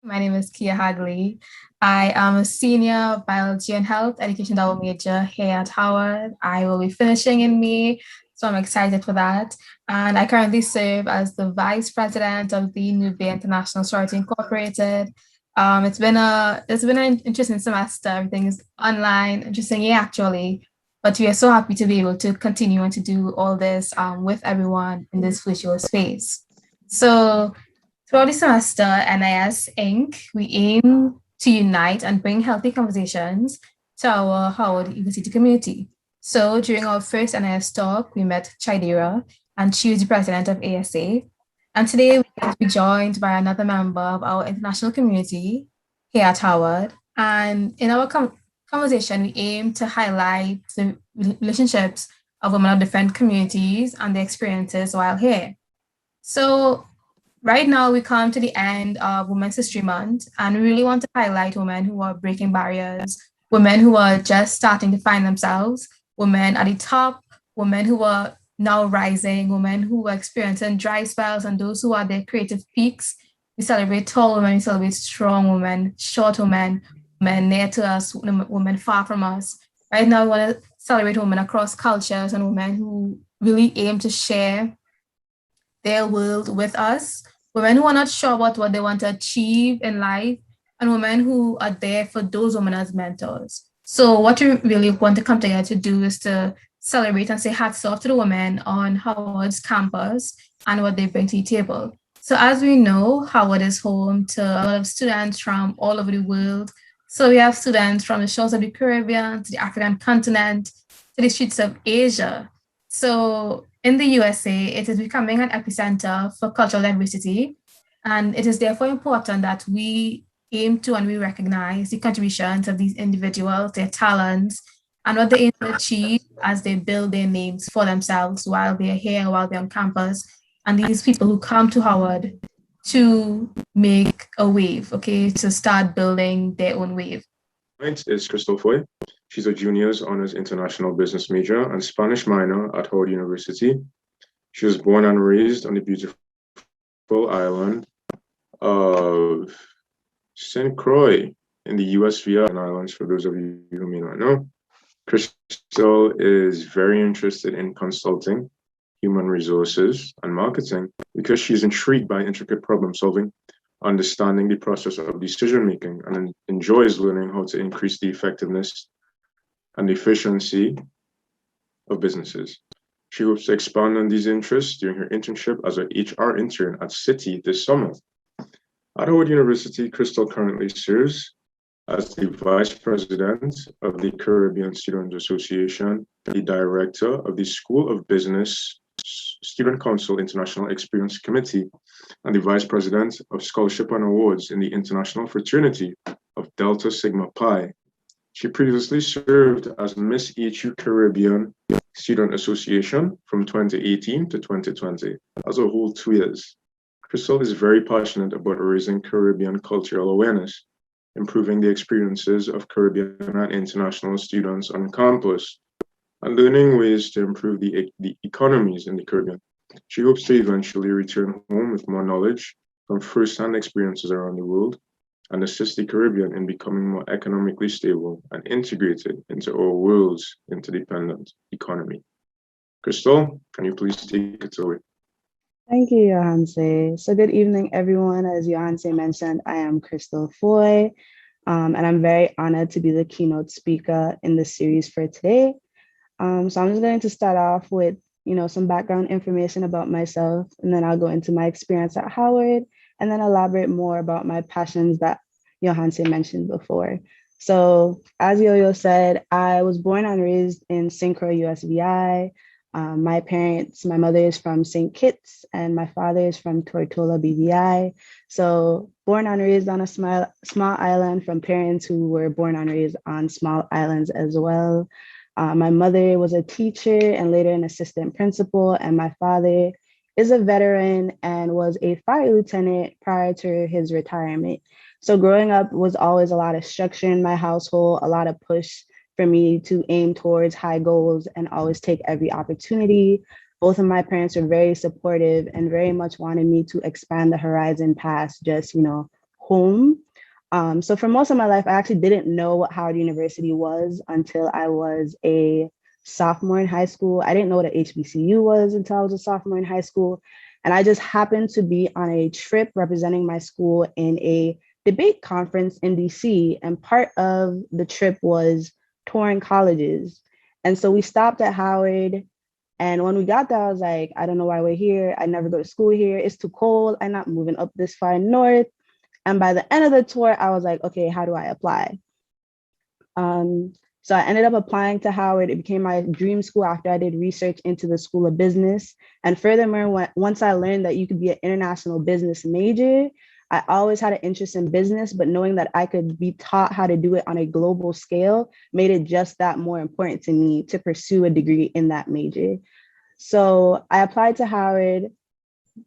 My name is Kia Hagley. I am a senior biology and health education double major here at Howard. I will be finishing in May, so I'm excited for that. And I currently serve as the vice president of the Nubia International Sorority Incorporated. It's been an interesting semester. Everything is online, interesting, yeah, actually. But we are so happy to be able to continue and to do all this with everyone in this virtual space. So throughout the semester, NIS Inc., we aim to unite and bring healthy conversations to our Howard University community. So during our first NIS talk, we met Chidera, and she is the president of ASA. And today we're going to be joined by another member of our international community here at Howard. And in our conversation, we aim to highlight the relationships of women of different communities and their experiences while here. So right now, we come to the end of Women's History Month, and we really want to highlight women who are breaking barriers, women who are just starting to find themselves, women at the top, women who are now rising, women who are experiencing dry spells, and those who are their creative peaks. We celebrate tall women, we celebrate strong women, short women, women near to us, women far from us. Right now, we want to celebrate women across cultures and women who really aim to share their world with us, women who are not sure about what they want to achieve in life, and women who are there for those women as mentors. So, what we really want to come together to do is to celebrate and say hats off to the women on Howard's campus and what they bring to the table. So, as we know, Howard is home to a lot of students from all over the world. So, we have students from the shores of the Caribbean to the African continent to the streets of Asia. So, in the USA, it is becoming an epicenter for cultural diversity, and it is therefore important that we aim to and we recognize the contributions of these individuals, their talents, and what they aim to achieve as they build their names for themselves while they're here, while they're on campus, and these people who come to Howard to make a wave, okay, to start building their own wave. Is Crystal Foy. She's a Juniors Honors International Business major and Spanish minor at Howard University. She was born and raised on the beautiful island of St. Croix in the US Virgin Islands, for those of you who may not know. Crystal is very interested in consulting, human resources, and marketing because she's intrigued by intricate problem solving, understanding the process of decision making, and enjoys learning how to increase the effectiveness and efficiency of businesses. She hopes to expand on these interests during her internship as an HR intern at Citi this summer. At Howard University, Crystal currently serves as the Vice President of the Caribbean Student Association, the Director of the School of Business Student Council International Experience Committee, and the Vice President of Scholarship and Awards in the International Fraternity of Delta Sigma Pi. She previously served as Miss EHU Caribbean Student Association from 2018 to 2020, as a whole 2 years. Crystal is very passionate about raising Caribbean cultural awareness, improving the experiences of Caribbean and international students on campus, and learning ways to improve the economies in the Caribbean. She hopes to eventually return home with more knowledge from first-hand experiences around the world and assist the Caribbean in becoming more economically stable and integrated into our world's interdependent economy. Crystal, can you please take it away? Thank you, Johanse. So good evening, everyone. As Johanse mentioned, I am Crystal Foy, and I'm very honored to be the keynote speaker in this series for today. So I'm just going to start off with, some background information about myself, and then I'll go into my experience at Howard, and then elaborate more about my passions that Johanse mentioned before. So as Yo-Yo said, I was born and raised in St. Croix, USVI. My mother is from St. Kitts and my father is from Tortola, BVI. So born and raised on a small island from parents who were born and raised on small islands as well. My mother was a teacher and later an assistant principal, and my father is a veteran and was a fire lieutenant prior to his retirement. So growing up was always a lot of structure in my household, a lot of push for me to aim towards high goals and always take every opportunity. Both of my parents were very supportive and very much wanted me to expand the horizon past just, home. So for most of my life, I actually didn't know what Howard University was until I was a sophomore in high school. I didn't know what a HBCU was until I was a sophomore in high school. And I just happened to be on a trip representing my school in a debate conference in DC. And part of the trip was touring colleges. And so we stopped at Howard. And when we got there, I was like, I don't know why we're here. I never go to school here. It's too cold. I'm not moving up this far north. And by the end of the tour, I was like, okay, how do I apply? So I ended up applying to Howard. It became my dream school after I did research into the School of Business. And furthermore, once I learned that you could be an international business major, I always had an interest in business, but knowing that I could be taught how to do it on a global scale made it just that more important to me to pursue a degree in that major. So I applied to Howard,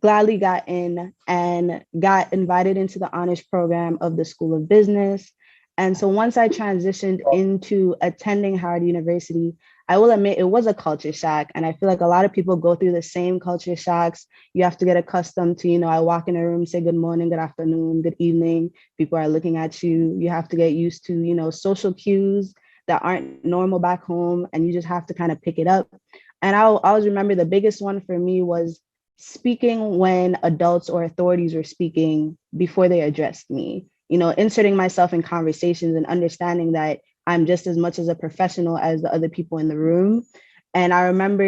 gladly got in, and got invited into the honors program of the School of Business. And so once I transitioned into attending Howard University, I will admit it was a culture shock. And I feel like a lot of people go through the same culture shocks. You have to get accustomed to, I walk in a room, say good morning, good afternoon, good evening. People are looking at you. You have to get used to, social cues that aren't normal back home. And you just have to kind of pick it up. And I always remember the biggest one for me was speaking when adults or authorities were speaking before they addressed me, inserting myself in conversations and understanding that I'm just as much as a professional as the other people in the room. And I remember,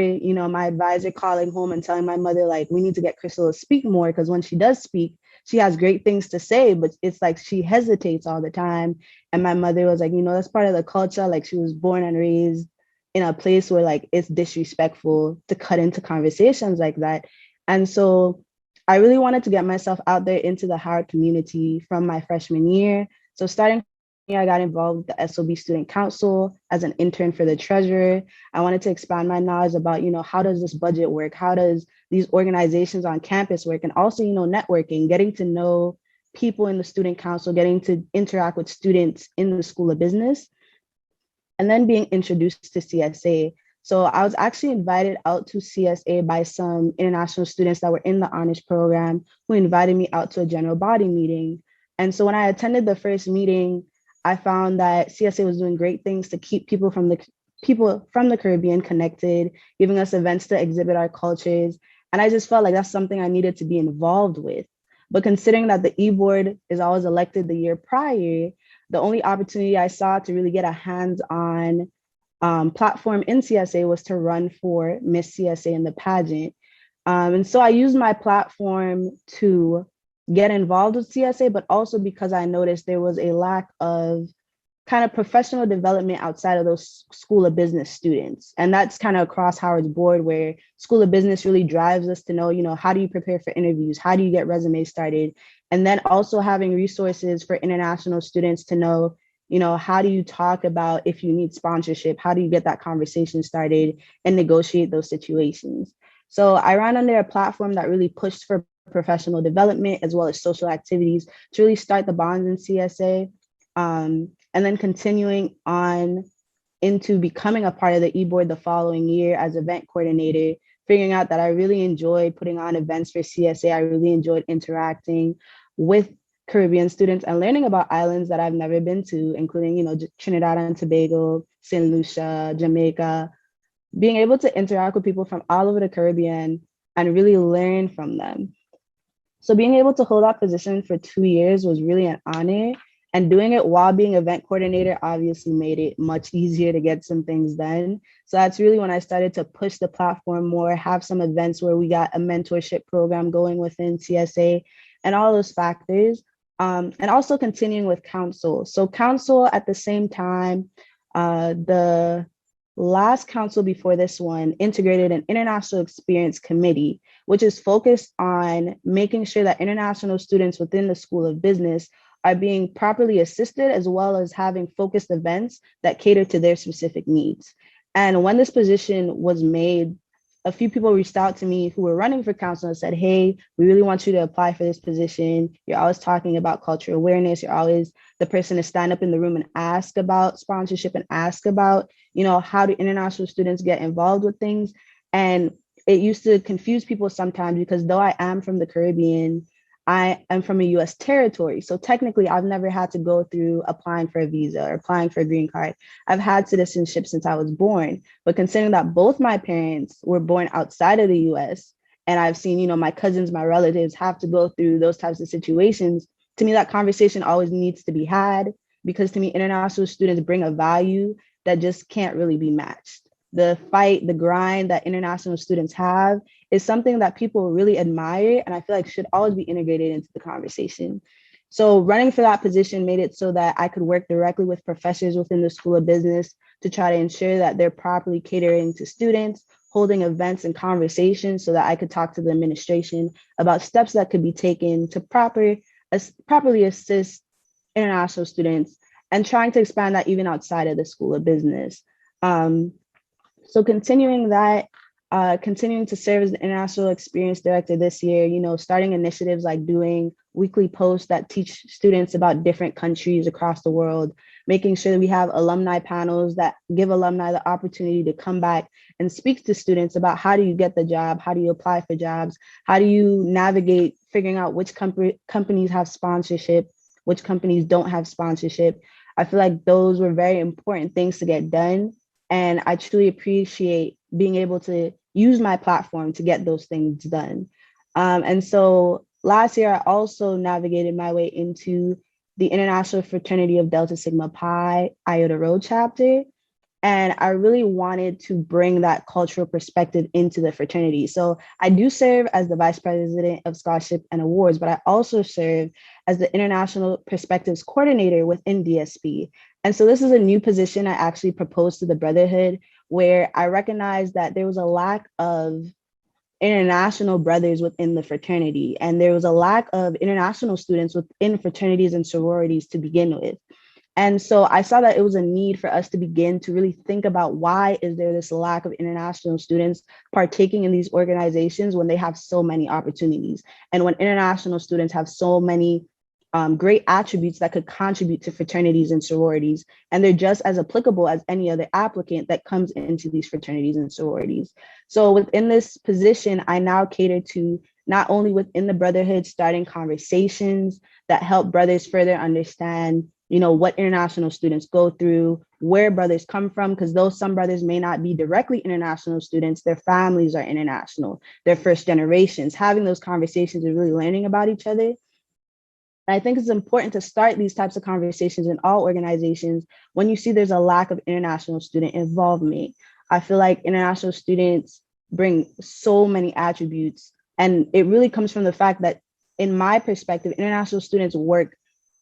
my advisor calling home and telling my mother, like, we need to get Crystal to speak more, because when she does speak, she has great things to say, but it's like she hesitates all the time. And my mother was like, that's part of the culture. Like, she was born and raised in a place where like it's disrespectful to cut into conversations like that. And so I really wanted to get myself out there into the Howard community from my freshman year. So starting I got involved with the SOB Student Council as an intern for the treasurer. I wanted to expand my knowledge about, how does this budget work? How does these organizations on campus work? And also, networking, getting to know people in the student council, getting to interact with students in the School of Business, and then being introduced to CSA. So I was actually invited out to CSA by some international students that were in the honors program who invited me out to a general body meeting. And so when I attended the first meeting, I found that CSA was doing great things to keep people from the Caribbean connected, giving us events to exhibit our cultures. And I just felt like that's something I needed to be involved with. But considering that the e-board is always elected the year prior, the only opportunity I saw to really get a hands-on platform in CSA was to run for Miss CSA in the pageant. And so I used my platform to get involved with CSA, but also because I noticed there was a lack of kind of professional development outside of those School of Business students. And that's kind of across Howard's board, where School of Business really drives us to know, how do you prepare for interviews? How do you get resumes started? And then also having resources for international students to know, how do you talk about if you need sponsorship? How do you get that conversation started and negotiate those situations? So I ran under a platform that really pushed for professional development as well as social activities to really start the bonds in CSA. And then continuing on into becoming a part of the e-board the following year as event coordinator, figuring out that I really enjoyed putting on events for CSA. I really enjoyed interacting with Caribbean students and learning about islands that I've never been to, including, Trinidad and Tobago, St. Lucia, Jamaica, being able to interact with people from all over the Caribbean and really learn from them. So being able to hold that position for 2 years was really an honor. And doing it while being event coordinator obviously made it much easier to get some things done. So that's really when I started to push the platform more, have some events where we got a mentorship program going within CSA and all those factors. And also continuing with council. So council at the same time, the last council before this one integrated an international experience committee, which is focused on making sure that international students within the School of Business are being properly assisted, as well as having focused events that cater to their specific needs. And when this position was made, a few people reached out to me who were running for council and said, hey, we really want you to apply for this position. You're always talking about cultural awareness. You're always the person to stand up in the room and ask about sponsorship and ask about, how do international students get involved with things? And it used to confuse people sometimes because though I am from the Caribbean, I am from a US territory. So technically, I've never had to go through applying for a visa or applying for a green card. I've had citizenship since I was born. But considering that both my parents were born outside of the US, and I've seen, my cousins, my relatives have to go through those types of situations, to me, that conversation always needs to be had, because to me, international students bring a value that just can't really be matched. The fight, the grind that international students have is something that people really admire, and I feel like should always be integrated into the conversation. So running for that position made it so that I could work directly with professors within the School of Business to try to ensure that they're properly catering to students, holding events and conversations so that I could talk to the administration about steps that could be taken to properly assist international students, and trying to expand that even outside of the School of Business. So continuing that, continuing to serve as the International Experience Director this year, starting initiatives like doing weekly posts that teach students about different countries across the world, making sure that we have alumni panels that give alumni the opportunity to come back and speak to students about how do you get the job, how do you apply for jobs, how do you navigate figuring out which companies have sponsorship, which companies don't have sponsorship. I feel like those were very important things to get done. And I truly appreciate being able to use my platform to get those things done. And so last year, I also navigated my way into the International Fraternity of Delta Sigma Pi Iota Rho chapter. And I really wanted to bring that cultural perspective into the fraternity. So I do serve as the Vice President of Scholarship and Awards, but I also serve as the International Perspectives Coordinator within DSP. And so this is a new position I actually proposed to the Brotherhood, where I recognized that there was a lack of international brothers within the fraternity, and there was a lack of international students within fraternities and sororities to begin with. And so I saw that it was a need for us to begin to really think about why is there this lack of international students partaking in these organizations when they have so many opportunities, and when international students have so many great attributes that could contribute to fraternities and sororities, and they're just as applicable as any other applicant that comes into these fraternities and sororities. So within this position, I now cater to not only within the Brotherhood starting conversations that help brothers further understand what international students go through, where brothers come from, because though some brothers may not be directly international students, their families are international, they're first generations. Having those conversations and really learning about each other. And I think it's important to start these types of conversations in all organizations when you see there's a lack of international student involvement. I feel like international students bring so many attributes, and it really comes from the fact that, in my perspective, international students work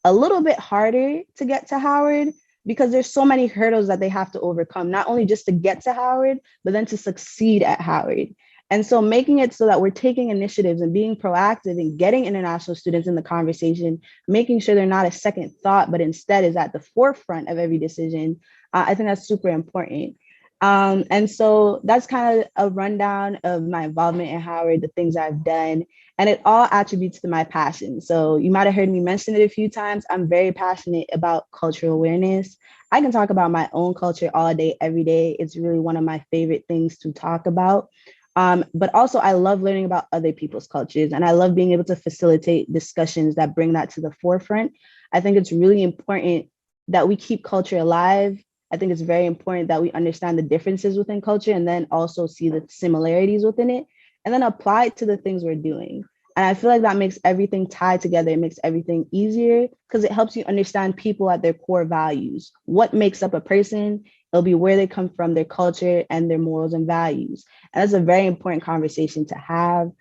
a little bit harder to get to Howard because there's so many hurdles that they have to overcome, not only just to get to Howard, but then to succeed at Howard. And so making it so that we're taking initiatives and being proactive and getting international students in the conversation, making sure they're not a second thought, but instead is at the forefront of every decision, I think that's super important. And so that's kind of a rundown of my involvement in Howard, the things I've done, and it all attributes to my passion. So you might have heard me mention it a few times. I'm very passionate about cultural awareness. I can talk about my own culture all day, every day. It's really one of my favorite things to talk about. But also I love learning about other people's cultures, and I love being able to facilitate discussions that bring that to the forefront. I think it's really important that we keep culture alive. I think it's very important that we understand the differences within culture and then also see the similarities within it and then apply it to the things we're doing. And I feel like that makes everything tie together. It makes everything easier because it helps you understand people at their core values. What makes up a person? It'll be where they come from, their culture, and their morals and values. And that's a very important conversation to have.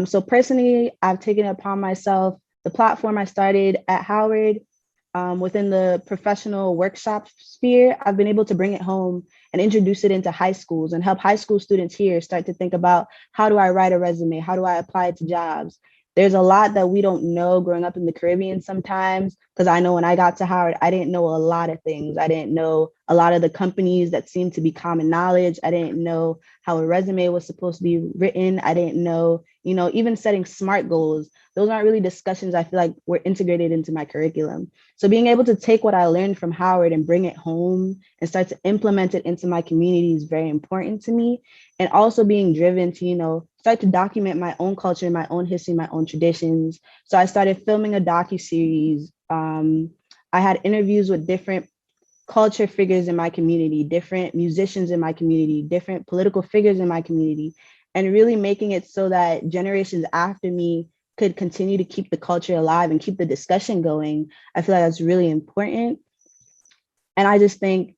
So personally, I've taken it upon myself, the platform I started at Howard, within the professional workshop sphere, I've been able to bring it home and introduce it into high schools and help high school students here start to think about, how do I write a resume? How do I apply it to jobs? There's a lot that we don't know growing up in the Caribbean sometimes, because I know when I got to Howard, I didn't know a lot of things. I didn't know a lot of the companies that seemed to be common knowledge. I didn't know how a resume was supposed to be written. I didn't know, even setting SMART goals. Those aren't really discussions I feel like were integrated into my curriculum. So being able to take what I learned from Howard and bring it home and start to implement it into my community is very important to me. And also being driven to, started to document my own culture, my own history, my own traditions. So I started filming a docuseries. I had interviews with different culture figures in my community, different musicians in my community, different political figures in my community, and really making it so that generations after me could continue to keep the culture alive and keep the discussion going. I feel like that's really important. And I just think,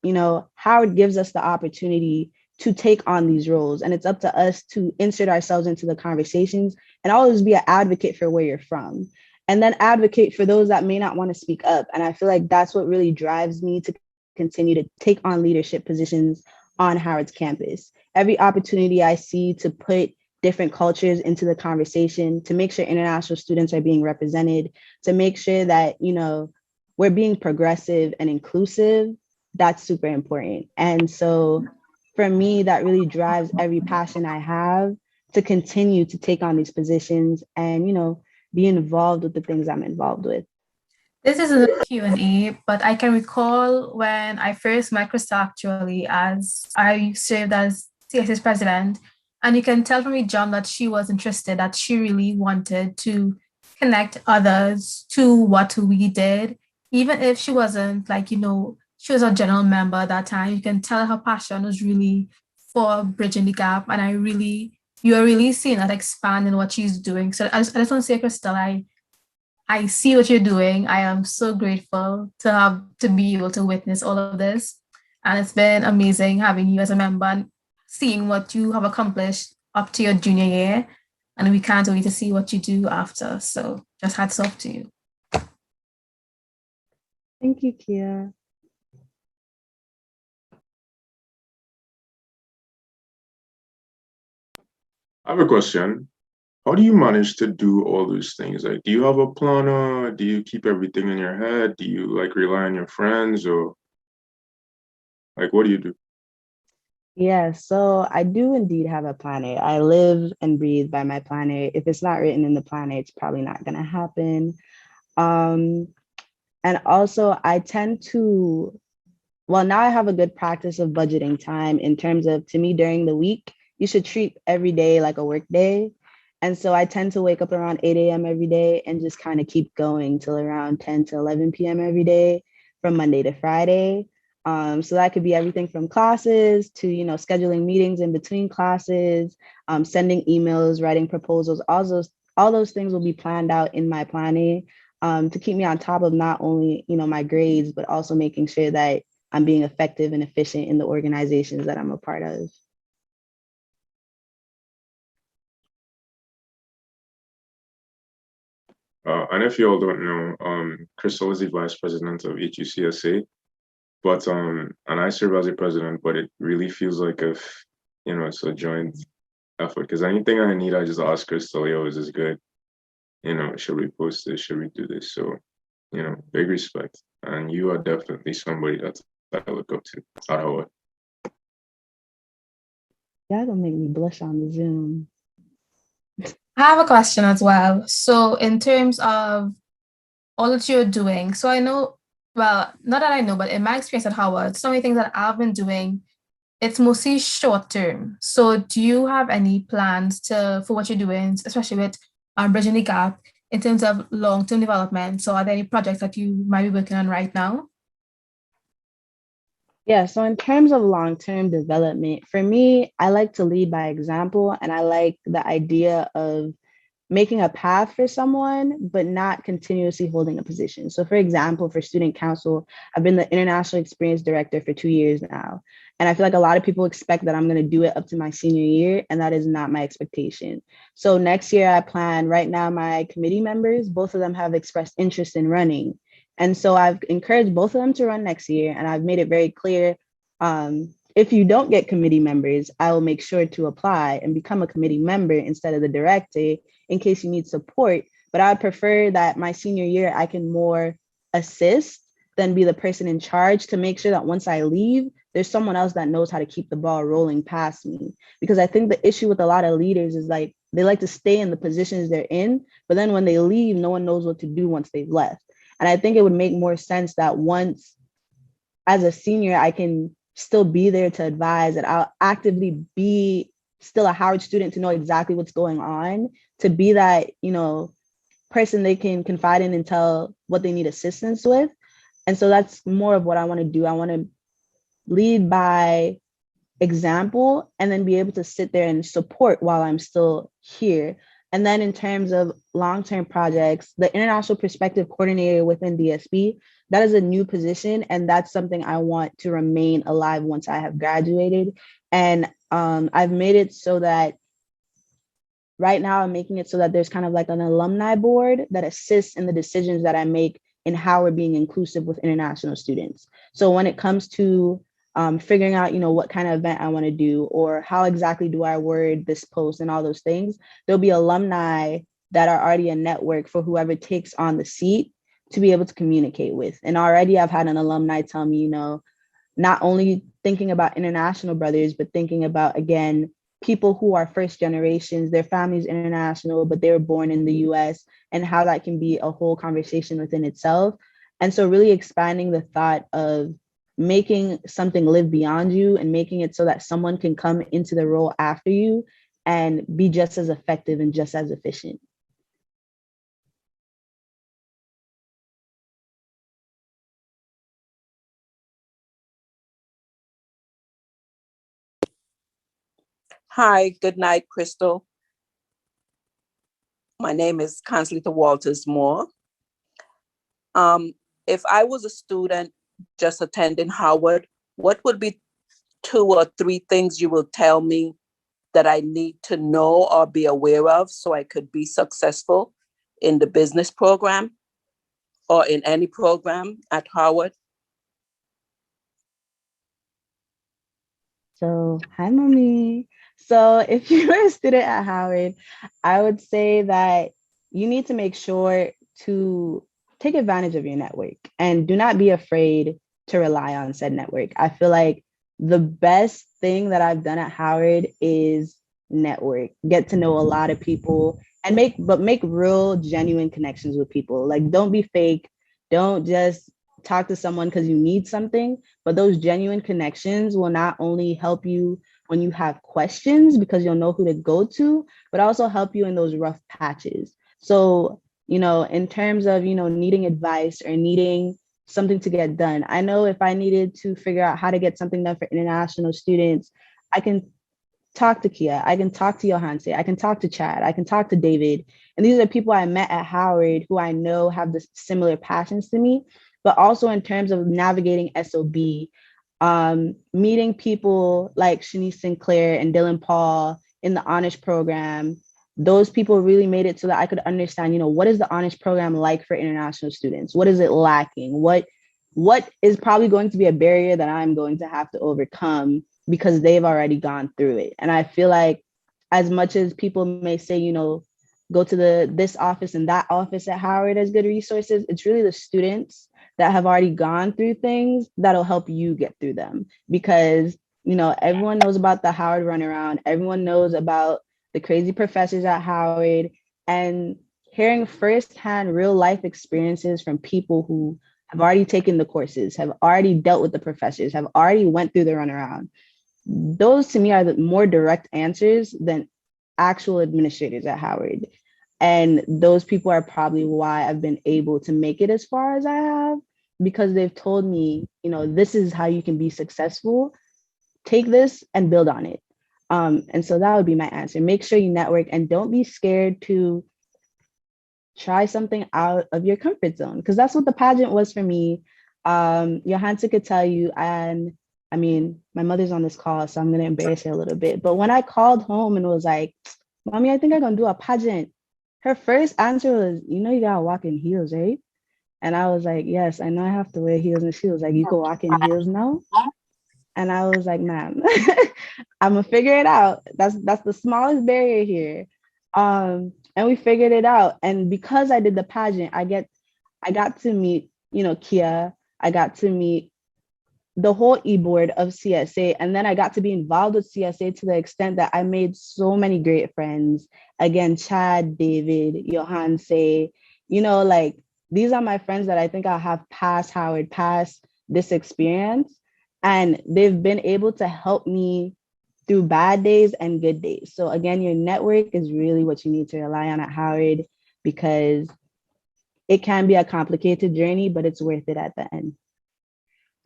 Howard gives us the opportunity to take on these roles. And it's up to us to insert ourselves into the conversations and always be an advocate for where you're from. And then advocate for those that may not want to speak up. And I feel like that's what really drives me to continue to take on leadership positions on Howard's campus. Every opportunity I see to put different cultures into the conversation, to make sure international students are being represented, to make sure that, we're being progressive and inclusive, that's super important. And so for me, that really drives every passion I have to continue to take on these positions and, be involved with the things I'm involved with. This isn't a Q&A, but I can recall when I first met Crystal actually, as I served as CS's president, and you can tell from me, John, that she was interested, that she really wanted to connect others to what we did, even if she wasn't she was a general member at that time. You can tell her passion was really for bridging the gap, and you're really seeing that expand in what she's doing. So I just want to say, Crystal, I see what you're doing. I am so grateful to be able to witness all of this. And it's been amazing having you as a member and seeing what you have accomplished up to your junior year. And we can't wait to see what you do after. So just hats off to you. Thank you, Kia. I have a question. How do you manage to do all those things? Like, do you have a planner? Do you keep everything in your head? Do you rely on your friends, or what do you do? Yeah, so I do indeed have a planner. I live and breathe by my planner. If it's not written in the planner, it's probably not going to happen. And also I tend to, now I have a good practice of budgeting time in terms of, to me, during the week, you should treat every day like a work day. And so I tend to wake up around 8 a.m. every day and just kind of keep going till around 10 to 11 p.m. every day from Monday to Friday. So that could be everything from classes to, scheduling meetings in between classes, sending emails, writing proposals, all those things will be planned out in my planning to keep me on top of not only, my grades, but also making sure that I'm being effective and efficient in the organizations that I'm a part of. And if you all don't know, Crystal is the vice president of HUCSA, but and I serve as a president, but it really feels like if it's a joint effort, because anything I need, I just ask Crystal, yo, is this good? Should we post this? Should we do this? So, big respect. And you are definitely somebody that I look up to at Howard. Yeah, don't make me blush on the Zoom. I have a question as well. So in terms of all that you're doing, so I know, well, not that I know, but in my experience at Howard, so many things that I've been doing, it's mostly short term. So do you have any plans for what you're doing, especially with bridging the gap in terms of long-term development? So are there any projects that you might be working on right now? Yeah, so in terms of long-term development, for me, I like to lead by example, and I like the idea of making a path for someone, but not continuously holding a position. So for example, for student council, I've been the international experience director for 2 years now. And I feel like a lot of people expect that I'm going to do it up to my senior year, and that is not my expectation. So next year I plan, right now my committee members, both of them have expressed interest in running. And so I've encouraged both of them to run next year. And I've made it very clear, if you don't get committee members, I will make sure to apply and become a committee member instead of the director in case you need support. But I would prefer that my senior year, I can more assist than be the person in charge, to make sure that once I leave, there's someone else that knows how to keep the ball rolling past me. Because I think the issue with a lot of leaders is they like to stay in the positions they're in, but then when they leave, no one knows what to do once they've left. And I think it would make more sense that once, as a senior, I can still be there to advise, that I'll actively be still a Howard student to know exactly what's going on, to be that, person they can confide in and tell what they need assistance with. And so that's more of what I want to do. I want to lead by example and then be able to sit there and support while I'm still here. And then in terms of long-term projects, the International Perspective Coordinator within DSB, that is a new position. And that's something I want to remain alive once I have graduated. And I've made it so that right now I'm making it so that there's kind of like an alumni board that assists in the decisions that I make in how we're being inclusive with international students. So when it comes to figuring out, what kind of event I want to do or how exactly do I word this post and all those things, there'll be alumni that are already a network for whoever takes on the seat to be able to communicate with. And already I've had an alumni tell me, not only thinking about international brothers, but thinking about, again, people who are first generations, their families international, but they were born in the US, and how that can be a whole conversation within itself. And so really expanding the thought of making something live beyond you and making it so that someone can come into the role after you and be just as effective and just as efficient. Hi, good night, Crystal. My name is Consolita Walters Moore. If I was a student just attending Howard, what would be 2 or 3 things you will tell me that I need to know or be aware of so I could be successful in the business program or in any program at Howard? So, hi, mommy. So, if you're a student at Howard, I would say that you need to make sure to take advantage of your network and do not be afraid to rely on said network. I feel like the best thing that I've done at Howard is network, get to know a lot of people and make real, genuine connections with people. Like, don't be fake. Don't just talk to someone because you need something, but those genuine connections will not only help you when you have questions because you'll know who to go to, but also help you in those rough patches. So, in terms of, needing advice or needing something to get done, I know if I needed to figure out how to get something done for international students, I can talk to Kia, I can talk to Johanse, I can talk to Chad, I can talk to David. And these are people I met at Howard who I know have the similar passions to me, but also in terms of navigating SOB, meeting people like Shanice Sinclair and Dylan Paul in the honors program. Those people really made it so that I could understand, what is the honors program like for international students? What is it lacking? What is probably going to be a barrier that I'm going to have to overcome because they've already gone through it. And I feel like as much as people may say, go to this office and that office at Howard as good resources, it's really the students that have already gone through things that'll help you get through them. Because, everyone knows about the Howard runaround. Everyone knows about the crazy professors at Howard, and hearing firsthand real life experiences from people who have already taken the courses, have already dealt with the professors, have already went through the runaround. Those to me are the more direct answers than actual administrators at Howard. And those people are probably why I've been able to make it as far as I have, because they've told me, this is how you can be successful. Take this and build on it. And so that would be my answer. Make sure you network and don't be scared to try something out of your comfort zone, because that's what the pageant was for me. Johansa could tell you, and I mean, my mother's on this call, so I'm going to embarrass her a little bit. But when I called home and was like, Mommy, I think I'm going to do a pageant, her first answer was, you got to walk in heels, right? And I was like, yes, I know I have to wear heels. And she was like, you can walk in heels now? And I was like, ma'am, I'm going to figure it out. That's the smallest barrier here. And we figured it out. And because I did the pageant, I got to meet, Kia. I got to meet the whole e-board of CSA. And then I got to be involved with CSA to the extent that I made so many great friends. Again, Chad, David, Johanse, like these are my friends that I think I'll have past Howard, past this experience. And they've been able to help me through bad days and good days. So again, your network is really what you need to rely on at Howard, because it can be a complicated journey, but it's worth it at the end.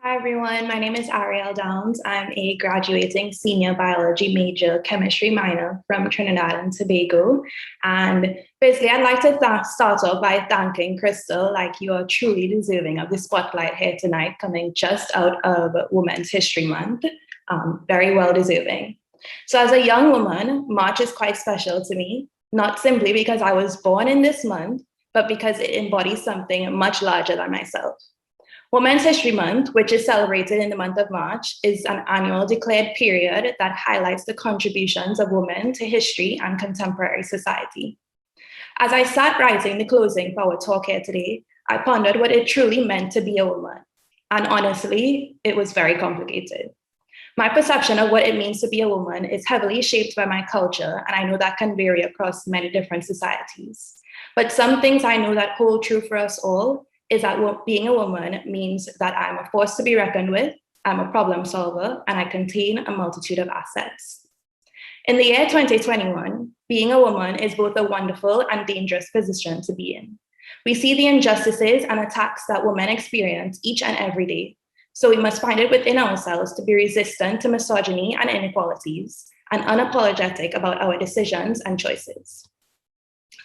Hi everyone, my name is Ariel Downs. I'm a graduating senior biology major, chemistry minor from Trinidad and Tobago. And basically, I'd like to start off by thanking Crystal. Like, you are truly deserving of the spotlight here tonight, coming just out of Women's History Month. Very well deserving. So as a young woman, March is quite special to me, not simply because I was born in this month, but because it embodies something much larger than myself. Women's History Month, which is celebrated in the month of March, is an annual declared period that highlights the contributions of women to history and contemporary society. As I sat writing the closing for our talk here today, I pondered what it truly meant to be a woman. And honestly, it was very complicated. My perception of what it means to be a woman is heavily shaped by my culture, and I know that can vary across many different societies. But some things I know that hold true for us all is that being a woman means that I'm a force to be reckoned with, I'm a problem solver, and I contain a multitude of assets. In the year 2021, being a woman is both a wonderful and dangerous position to be in. We see the injustices and attacks that women experience each and every day, so we must find it within ourselves to be resistant to misogyny and inequalities and unapologetic about our decisions and choices.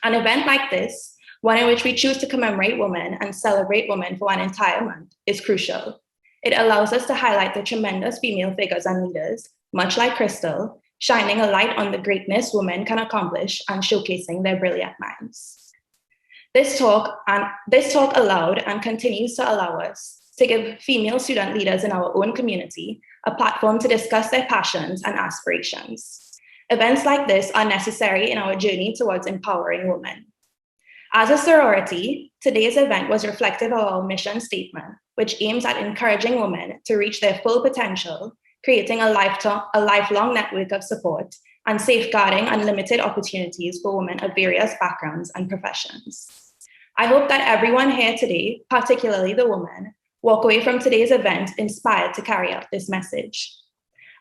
An event like this, one in which we choose to commemorate women and celebrate women for an entire month, is crucial. It allows us to highlight the tremendous female figures and leaders, much like Crystal, shining a light on the greatness women can accomplish and showcasing their brilliant minds. This talk allowed and continues to allow us to give female student leaders in our own community a platform to discuss their passions and aspirations. Events like this are necessary in our journey towards empowering women. As a sorority, today's event was reflective of our mission statement, which aims at encouraging women to reach their full potential, creating a lifelong network of support, and safeguarding unlimited opportunities for women of various backgrounds and professions. I hope that everyone here today, particularly the women, walk away from today's event inspired to carry out this message.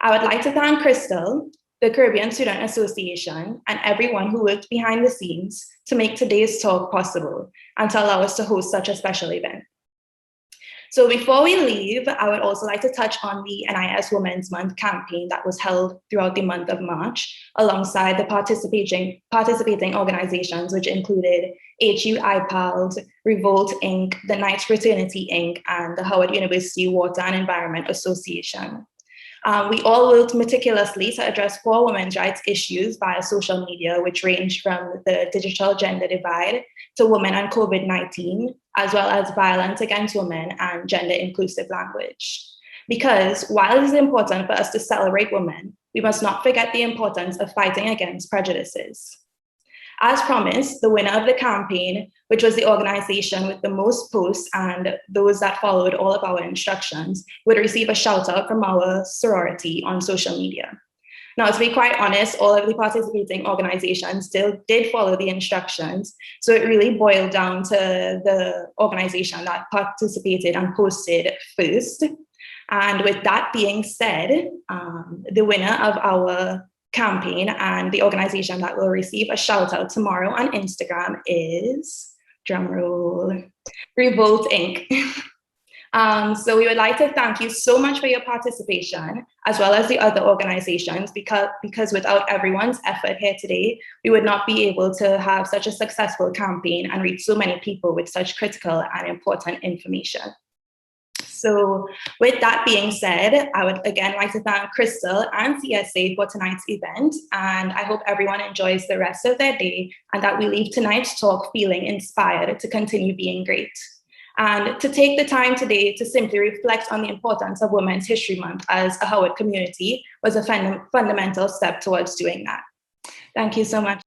I would like to thank Crystal, the Caribbean Student Association, and everyone who worked behind the scenes to make today's talk possible and to allow us to host such a special event. So before we leave, I would also like to touch on the NIS Women's Month campaign that was held throughout the month of March, alongside the participating organizations, which included HU IPALS, Revolt Inc., the Knights Fraternity Inc., and the Howard University Water and Environment Association. We all worked meticulously to address 4 women's rights issues via social media, which ranged from the digital gender divide to women and COVID-19, as well as violence against women and gender inclusive language. Because while it is important for us to celebrate women, we must not forget the importance of fighting against prejudices. As promised, the winner of the campaign, which was the organization with the most posts and those that followed all of our instructions, would receive a shout out from our sorority on social media. Now, to be quite honest, all of the participating organizations still did follow the instructions. So it really boiled down to the organization that participated and posted first. And with that being said, the winner of our campaign and the organization that will receive a shout out tomorrow on Instagram is, drumroll, Revolt Inc. So we would like to thank you so much for your participation, as well as the other organizations, because without everyone's effort here today, we would not be able to have such a successful campaign and reach so many people with such critical and important information. So with that being said, I would again like to thank Crystal and CSA for tonight's event, and I hope everyone enjoys the rest of their day and that we leave tonight's talk feeling inspired to continue being great. And to take the time today to simply reflect on the importance of Women's History Month as a Howard community was a fundamental step towards doing that. Thank you so much.